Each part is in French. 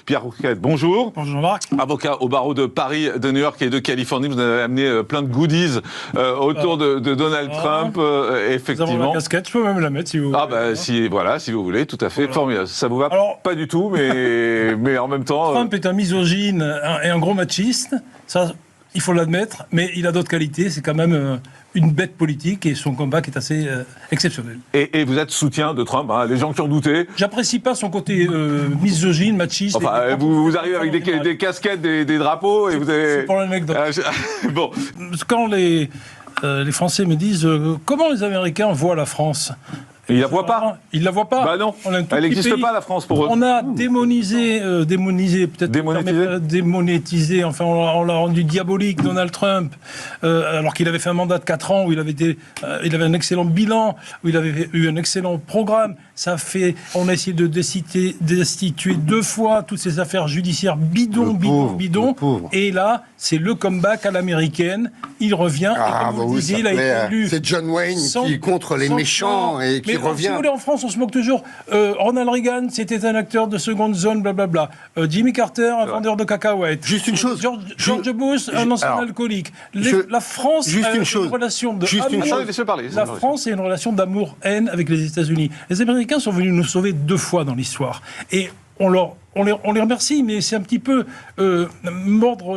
Pierre Rouquette, bonjour. Bonjour Jean-Marc. Avocat au barreau de Paris, de New York et de Californie. Vous avez amené plein de goodies autour de Donald Trump, effectivement. Nous avons la casquette, je peux même la mettre si vous voulez. Ah bah si vous voulez, tout à fait, formidable. Ça vous va? Alors, pas du tout, mais en même temps... Trump est un misogyne et un gros machiste, ça il faut l'admettre, mais il a d'autres qualités, c'est quand même une bête politique et son combat qui est assez exceptionnel. Et vous êtes soutien de Trump, hein, les gens qui ont douté. J'apprécie pas son côté misogyne, machiste. Enfin, vous arrivez avec des casquettes, des drapeaux et vous avez... C'est pour l'anecdote. Bon. Quand les Français me disent comment les Américains voient la France. Et ils la voient pas. Ils la voient pas. Bah non. Elle n'existe pas, la France, pour eux. On a démonisé, peut-être démonétisé, enfin on l'a rendu diabolique, Donald Trump, alors qu'il avait fait un mandat de 4 ans où il avait un excellent bilan, où il avait eu un excellent programme. On a essayé de destituer 2 fois toutes ces affaires judiciaires bidon. Et là, c'est le comeback à l'américaine. Il revient. Ah, bah oui, il a été élu. C'est John Wayne qui contre les méchants et qui revient. Si vous voulez, en France, on se moque toujours. Ronald Reagan, c'était un acteur de seconde zone, blablabla. Jimmy Carter, un vendeur de cacahuètes. Juste une chose. George Bush, un ancien alcoolique. La France a une relation de La France a une relation d'amour-haine avec les États-Unis. Les Américains sont venus nous sauver 2 fois dans l'histoire. Et on les remercie, mais c'est un petit peu mordre...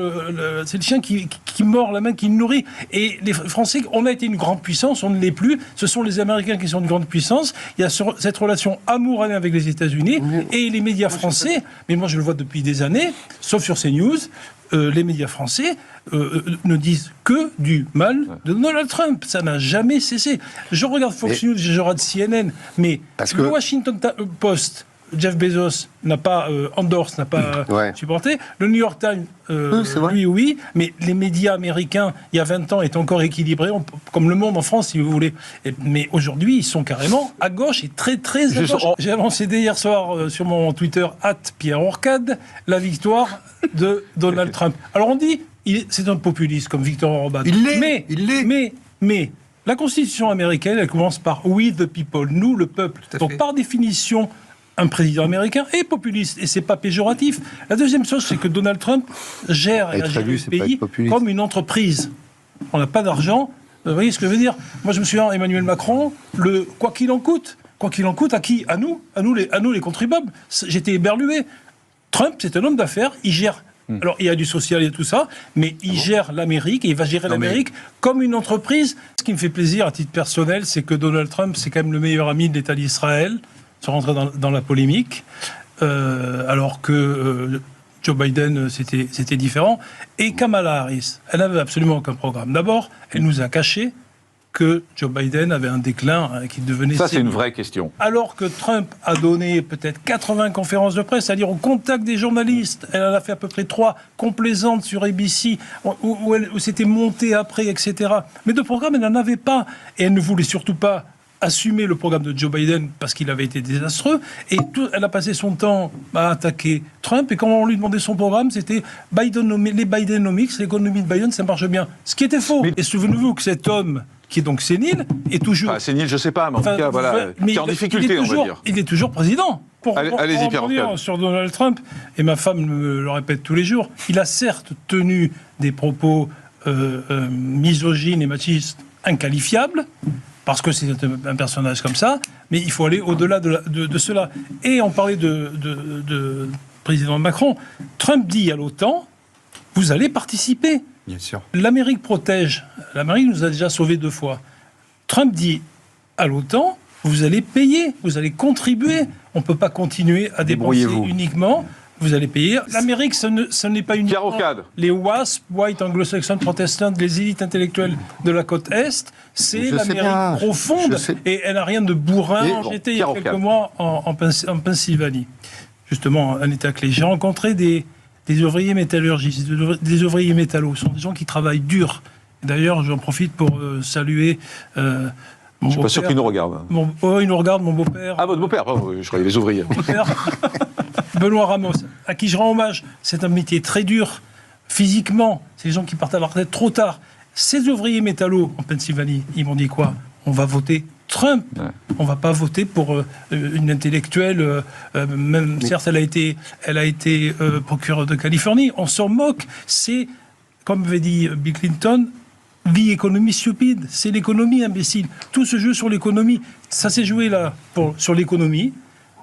c'est le chien qui mord la main qui nourrit. Et les Français, on a été une grande puissance, on ne l'est plus. Ce sont les Américains qui sont une grande puissance. Il y a cette relation amour-haine avec les États-Unis. Et les médias français, mais moi je le vois depuis des années, sauf sur CNews, les médias français ne disent que du mal de Donald Trump. Ça n'a jamais cessé. Je regarde Fox News, je regarde CNN, mais le Washington Post... Jeff Bezos n'a pas supporté. Le New York Times, oui, mais les médias américains, il y a 20 ans, étaient encore équilibrés, comme Le Monde en France, si vous voulez. Mais aujourd'hui, ils sont carrément à gauche et très, très à gauche. J'ai annoncé dès hier soir sur mon Twitter, @PierreOrcade, la victoire de Donald Trump. Alors on dit, c'est un populiste comme Viktor Orban. Mais la Constitution américaine, elle commence par « we the people », nous le peuple. Donc par définition, un président américain est populiste, et c'est pas péjoratif. La deuxième chose, c'est que Donald Trump gère le pays comme une entreprise. On n'a pas d'argent. Vous voyez ce que je veux dire? Moi, je me souviens, Emmanuel Macron, quoi qu'il en coûte. Quoi qu'il en coûte, à qui? À nous les contribuables. J'étais éberlué. Trump, c'est un homme d'affaires, il gère... Alors, il y a du social et tout ça, mais il gère l'Amérique, et il va gérer l'Amérique comme une entreprise. Ce qui me fait plaisir, à titre personnel, c'est que Donald Trump, c'est quand même le meilleur ami de l'État d'Israël, sans rentrer dans la polémique, alors que Joe Biden, c'était différent. Et Kamala Harris, elle n'avait absolument aucun programme. D'abord, elle nous a caché que Joe Biden avait un déclin qui devenait... Ça, c'est une vraie question. Alors que Trump a donné peut-être 80 conférences de presse, c'est-à-dire au contact des journalistes, elle en a fait à peu près 3 complaisantes sur ABC, où c'était monté après, etc. Mais de programme, elle n'en avait pas. Et elle ne voulait surtout pas assumer le programme de Joe Biden parce qu'il avait été désastreux, et elle a passé son temps à attaquer Trump, et quand on lui demandait son programme, c'était les Bidenomics, l'économie de Biden, ça marche bien. Ce qui était faux. Et souvenez-vous que cet homme, qui est donc sénile, est toujours... sénile, je sais pas, mais en tout cas, voilà, qui est en difficulté, on va dire. Il est toujours président. Allez-y, Pierre. Sur Donald Trump, et ma femme me le répète tous les jours, il a certes tenu des propos misogynes et machistes inqualifiables, parce que c'est un personnage comme ça, mais il faut aller au-delà de cela. Et on parlait de président Macron. Trump dit à l'OTAN, vous allez participer. Bien sûr. L'Amérique protège. L'Amérique nous a déjà sauvés 2 fois. Trump dit à l'OTAN, vous allez payer, vous allez contribuer. On ne peut pas continuer à dépenser uniquement. Vous allez payer. L'Amérique, ce n'est pas uniquement les WASP, White Anglo-Saxon Protestant, les élites intellectuelles de la côte Est. C'est l'Amérique profonde. Et elle n'a rien de bourrin. J'étais il y a quelques mois en Pennsylvanie. Justement, un État clé. J'ai rencontré des ouvriers métallurgistes, des ouvriers métallos. Ce sont des gens qui travaillent dur. D'ailleurs, j'en profite pour saluer... je ne suis pas sûr qu'ils nous regardent. Il nous regarde, mon beau-père. Ah, votre beau-père, je croyais les ouvriers. Benoît Ramos, à qui je rends hommage. C'est un métier très dur, physiquement. C'est les gens qui partent à la retraite trop tard. Ces ouvriers métallos en Pennsylvanie, ils m'ont dit quoi? On va voter Trump. On ne va pas voter pour une intellectuelle, certes, elle a été procureure de Californie. On s'en moque. C'est, comme avait dit Bill Clinton, the economy stupid. C'est l'économie imbécile. Tout se joue sur l'économie. Ça s'est joué là sur l'économie.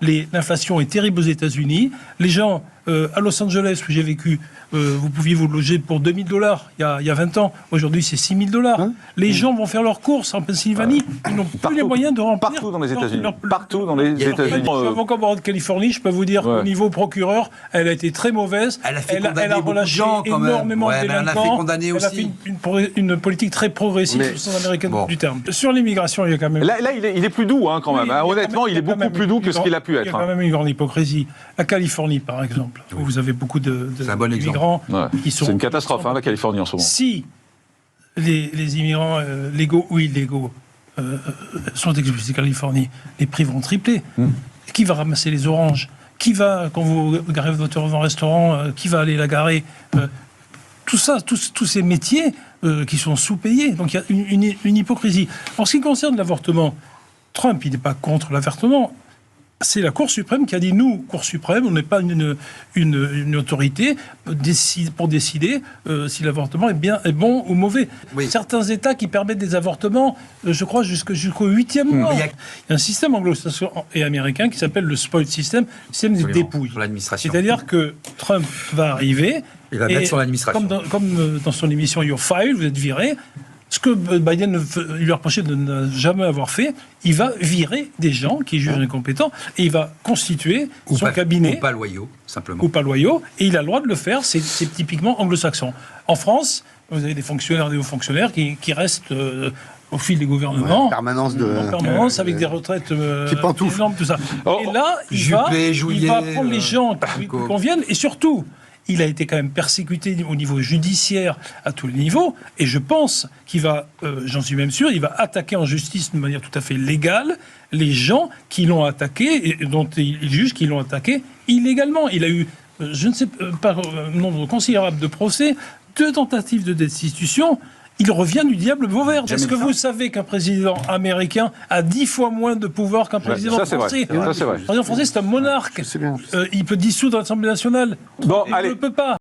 L'inflation est terrible aux États-Unis. Les gens, à Los Angeles, où j'ai vécu, vous pouviez vous loger pour $2,000 il y a 20 ans. Aujourd'hui, c'est $6,000. Les gens vont faire leurs courses en Pennsylvanie. Ils n'ont plus les moyens de remplir. Partout dans les États-Unis. Partout dans les États-Unis. Je suis avocat barreau de Californie. Je peux vous dire qu'au niveau procureur, elle a été très mauvaise. Elle a relâché énormément de délinquants. Elle a fait condamner aussi. Elle a fait une politique très progressiste au sens américain du terme. Sur l'immigration, il y a quand même... Là il est plus doux, quand même. Honnêtement, il est beaucoup plus doux que ce qu'il a pu être. Il y a quand même une grande hypocrisie. La Californie, par exemple, où vous avez beaucoup d'immigrants qui sont... C'est une catastrophe, la Californie, en ce moment. Si les immigrants légaux ou illégaux sont expulsés de Californie, les prix vont tripler. Qui va ramasser les oranges? Qui va, quand vous garez votre voiture devant un restaurant, qui va aller la garer? Tout ça, tous ces métiers qui sont sous-payés. Donc il y a une hypocrisie. En ce qui concerne l'avortement, Trump, il n'est pas contre l'avortement. C'est la Cour suprême qui a dit, nous, Cour suprême, on n'est pas une autorité pour décider si l'avortement est bon ou mauvais. Oui. Certains États qui permettent des avortements, je crois, jusqu'au 8e mois. Il y a un système anglo-saxon et américain qui s'appelle le spoil system, le système des dépouilles. C'est-à-dire que Trump va arriver, il va mettre sur l'administration. Comme dans son émission Your File, vous êtes viré. Ce que Biden lui a reproché de ne jamais avoir fait, il va virer des gens qui jugent incompétents et il va constituer son cabinet. Ou pas loyaux, simplement. Ou pas loyaux, et il a le droit de le faire, c'est typiquement anglo-saxon. En France, vous avez des fonctionnaires, des hauts fonctionnaires qui restent au fil des gouvernements. En permanence, avec des retraites énormes, tout ça. Et là, il va prendre les gens qui lui conviennent, et surtout... Il a été quand même persécuté au niveau judiciaire à tous les niveaux, et je pense qu'il va, j'en suis même sûr, il va attaquer en justice de manière tout à fait légale les gens qui l'ont attaqué, et dont il juge qu'ils l'ont attaqué illégalement. Il a eu, je ne sais pas, un nombre considérable de procès, 2 tentatives de destitution. Il revient du diable Vauvert. Est-ce que vous savez qu'un président américain a 10 fois moins de pouvoir qu'un président français? Ça, c'est vrai. Le président français, c'est un monarque. Il peut dissoudre l'Assemblée nationale. Bon, il ne peut pas.